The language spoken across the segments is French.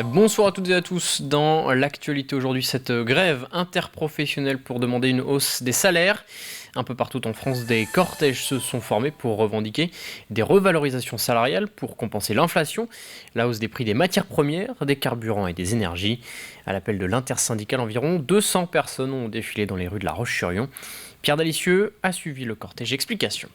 Bonsoir à toutes et à tous. Dans l'actualité aujourd'hui, cette grève interprofessionnelle pour demander une hausse des salaires. Un peu partout en France, des cortèges se sont formés pour revendiquer des revalorisations salariales pour compenser l'inflation, la hausse des prix des matières premières, des carburants et des énergies. À l'appel de l'intersyndicale, environ 200 personnes ont défilé dans les rues de La Roche-sur-Yon. Pierre Dalicieux a suivi le cortège. Explication.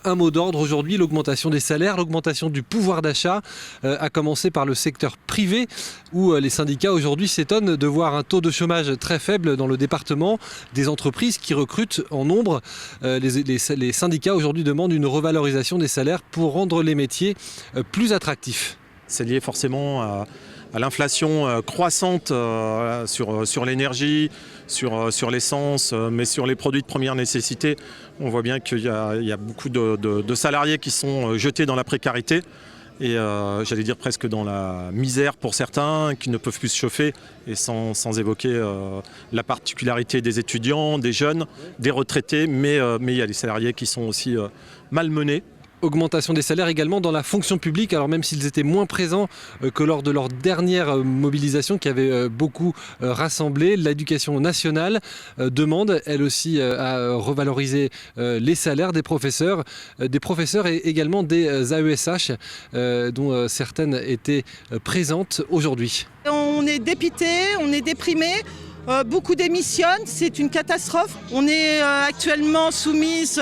Un mot d'ordre aujourd'hui, l'augmentation des salaires, l'augmentation du pouvoir d'achat, à commencer par le secteur privé où les syndicats aujourd'hui s'étonnent de voir un taux de chômage très faible dans le département, des entreprises qui recrutent en nombre. Les syndicats aujourd'hui demandent une revalorisation des salaires pour rendre les métiers plus attractifs. C'est lié forcément à l'inflation croissante sur l'énergie, sur l'essence, mais sur les produits de première nécessité. On voit bien qu'il y a beaucoup de salariés qui sont jetés dans la précarité et j'allais dire presque dans la misère pour certains, qui ne peuvent plus se chauffer, et sans évoquer la particularité des étudiants, des jeunes, des retraités, mais il y a des salariés qui sont aussi malmenés. Augmentation des salaires également dans la fonction publique, alors même s'ils étaient moins présents que lors de leur dernière mobilisation qui avait beaucoup rassemblé. L'éducation nationale demande elle aussi à revaloriser les salaires des professeurs et également des AESH dont certaines étaient présentes aujourd'hui. On est dépité, on est déprimé. Beaucoup démissionnent, c'est une catastrophe. On est actuellement soumise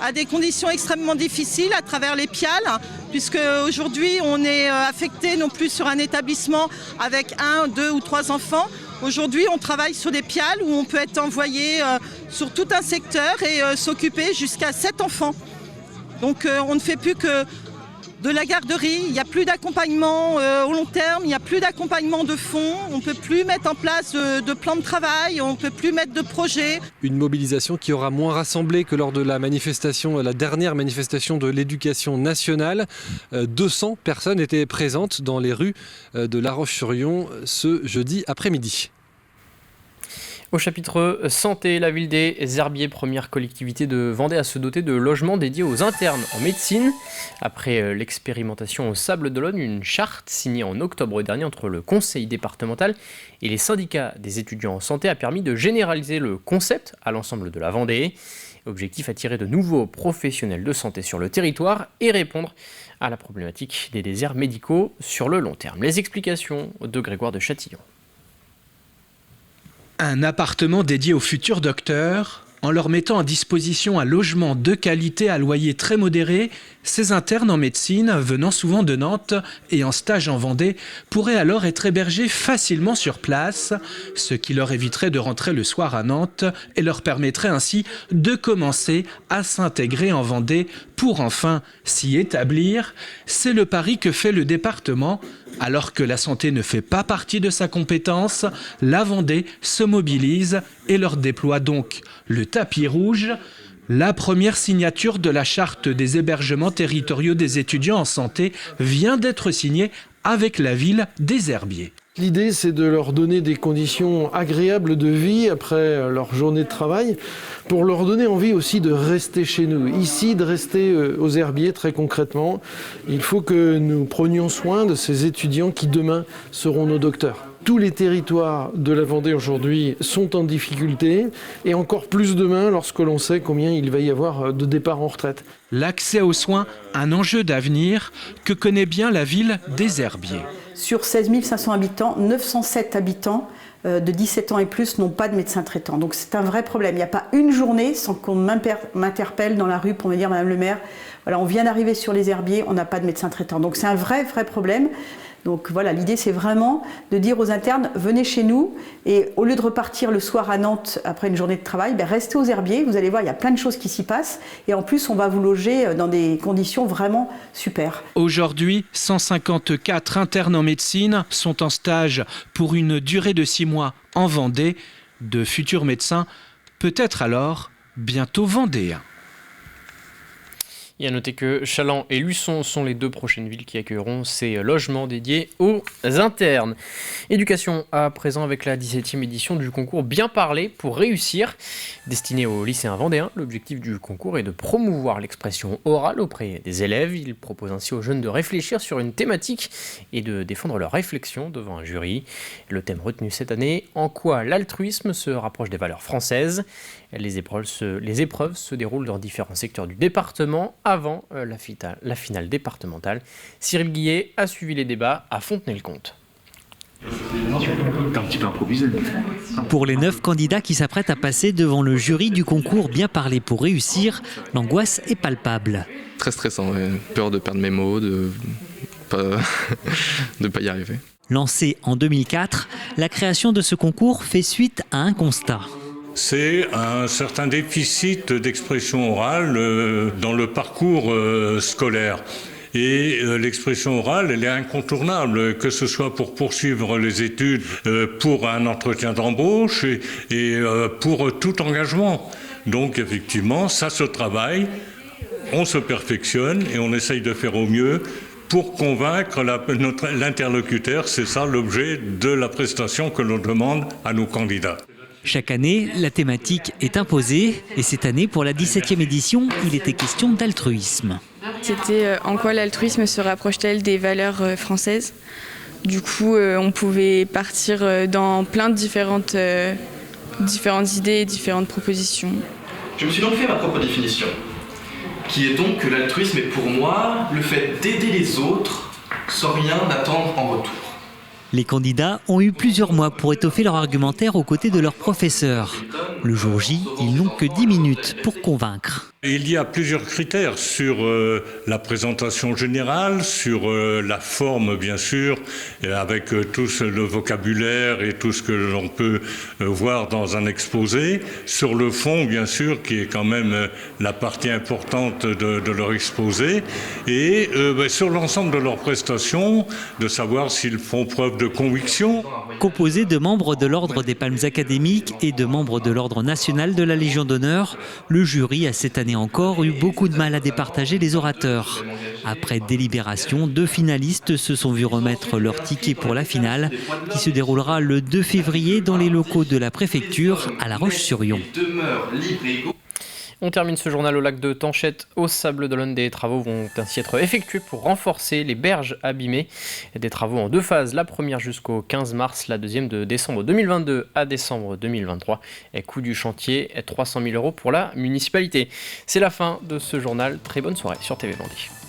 à des conditions extrêmement difficiles à travers les PIAL, puisque aujourd'hui on est affecté non plus sur un établissement avec 1, 2 ou 3 enfants. Aujourd'hui on travaille sur des PIAL où on peut être envoyé sur tout un secteur et s'occuper jusqu'à 7 enfants. Donc on ne fait plus que de la garderie, il n'y a plus d'accompagnement au long terme, il n'y a plus d'accompagnement de fond, on ne peut plus mettre en place de plan de travail, on ne peut plus mettre de projet. Une mobilisation qui aura moins rassemblé que lors de la dernière manifestation de l'éducation nationale. 200 personnes étaient présentes dans les rues de La Roche-sur-Yon ce jeudi après-midi. Au chapitre santé, la ville des Herbiers, première collectivité de Vendée à se doter de logements dédiés aux internes en médecine. Après l'expérimentation au Sable d'Olonne, une charte signée en octobre dernier entre le conseil départemental et les syndicats des étudiants en santé a permis de généraliser le concept à l'ensemble de la Vendée. Objectif, attirer de nouveaux professionnels de santé sur le territoire et répondre à la problématique des déserts médicaux sur le long terme. Les explications de Grégoire de Châtillon. Un appartement dédié aux futurs docteurs, en leur mettant à disposition un logement de qualité à loyer très modéré, ces internes en médecine, venant souvent de Nantes et en stage en Vendée, pourraient alors être hébergés facilement sur place, ce qui leur éviterait de rentrer le soir à Nantes et leur permettrait ainsi de commencer à s'intégrer en Vendée pour enfin s'y établir. C'est le pari que fait le département. Alors que la santé ne fait pas partie de sa compétence, la Vendée se mobilise et leur déploie donc le tapis rouge. La première signature de la charte des hébergements territoriaux des étudiants en santé vient d'être signée avec la ville des Herbiers. L'idée, c'est de leur donner des conditions agréables de vie après leur journée de travail, pour leur donner envie aussi de rester chez nous. Ici, de rester aux Herbiers, très concrètement. Il faut que nous prenions soin de ces étudiants qui, demain, seront nos docteurs. Tous les territoires de la Vendée aujourd'hui sont en difficulté, et encore plus demain lorsque l'on sait combien il va y avoir de départs en retraite. L'accès aux soins, un enjeu d'avenir que connaît bien la ville des Herbiers. Sur 16 500 habitants, 907 habitants de 17 ans et plus n'ont pas de médecin traitant. Donc c'est un vrai problème. Il n'y a pas une journée sans qu'on m'interpelle dans la rue pour me dire « Madame le maire, voilà, on vient d'arriver sur les Herbiers, on n'a pas de médecin traitant ». Donc c'est un vrai problème. Donc voilà, l'idée c'est vraiment de dire aux internes, venez chez nous, et au lieu de repartir le soir à Nantes après une journée de travail, restez aux Herbiers, vous allez voir, il y a plein de choses qui s'y passent, et en plus on va vous loger dans des conditions vraiment super. Aujourd'hui, 154 internes en médecine sont en stage pour une durée de 6 mois en Vendée. De futurs médecins, peut-être alors bientôt vendéens. Et à noter que Challans et Luçon sont les 2 prochaines villes qui accueilleront ces logements dédiés aux internes. Éducation à présent avec la 17e édition du concours Bien parler pour réussir. Destiné aux lycéens vendéens, l'objectif du concours est de promouvoir l'expression orale auprès des élèves. Il propose ainsi aux jeunes de réfléchir sur une thématique et de défendre leur réflexion devant un jury. Le thème retenu cette année, en quoi l'altruisme se rapproche des valeurs françaises. Les épreuves se déroulent dans différents secteurs du département avant la finale départementale. Cyril Guillet a suivi les débats à Fontenay-le-Comte. Un petit peu improvisé. Pour les 9 candidats qui s'apprêtent à passer devant le jury du concours Bien parler pour réussir, l'angoisse est palpable. Très stressant, ouais. Peur de perdre mes mots, de pas y arriver. Lancé en 2004, la création de ce concours fait suite à un constat. C'est un certain déficit d'expression orale dans le parcours scolaire. Et l'expression orale, elle est incontournable, que ce soit pour poursuivre les études, pour un entretien d'embauche et pour tout engagement. Donc effectivement, ça se travaille, on se perfectionne et on essaye de faire au mieux pour convaincre l'interlocuteur. C'est ça l'objet de la prestation que l'on demande à nos candidats. Chaque année, la thématique est imposée et cette année, pour la 17e édition, il était question d'altruisme. C'était en quoi l'altruisme se rapproche-t-elle des valeurs françaises. Du coup, on pouvait partir dans plein de différentes idées et différentes propositions. Je me suis donc fait ma propre définition, qui est donc que l'altruisme est pour moi le fait d'aider les autres sans rien attendre en retour. Les candidats ont eu plusieurs mois pour étoffer leur argumentaire aux côtés de leurs professeurs. Le jour J, ils n'ont que 10 minutes pour convaincre. Il y a plusieurs critères sur la présentation générale, sur la forme bien sûr, avec tout le vocabulaire et tout ce que l'on peut voir dans un exposé. Sur le fond bien sûr, qui est quand même la partie importante de leur exposé. Et sur l'ensemble de leurs prestations, de savoir s'ils font preuve de conviction. Composé de membres de l'Ordre des Palmes académiques et de membres de l'Ordre national de la Légion d'honneur, le jury a cette année encore eu beaucoup de mal à départager les orateurs. Après délibération, 2 finalistes se sont vus remettre leur ticket pour la finale, qui se déroulera le 2 février dans les locaux de la préfecture à La Roche-sur-Yon. On termine ce journal au lac de Tanchette, au Sables-d'Olonne. Des travaux vont ainsi être effectués pour renforcer les berges abîmées. Des travaux en 2 phases, la première jusqu'au 15 mars, la deuxième de décembre 2022 à décembre 2023. Et coût du chantier, 300 000 € pour la municipalité. C'est la fin de ce journal. Très bonne soirée sur TV Vendée.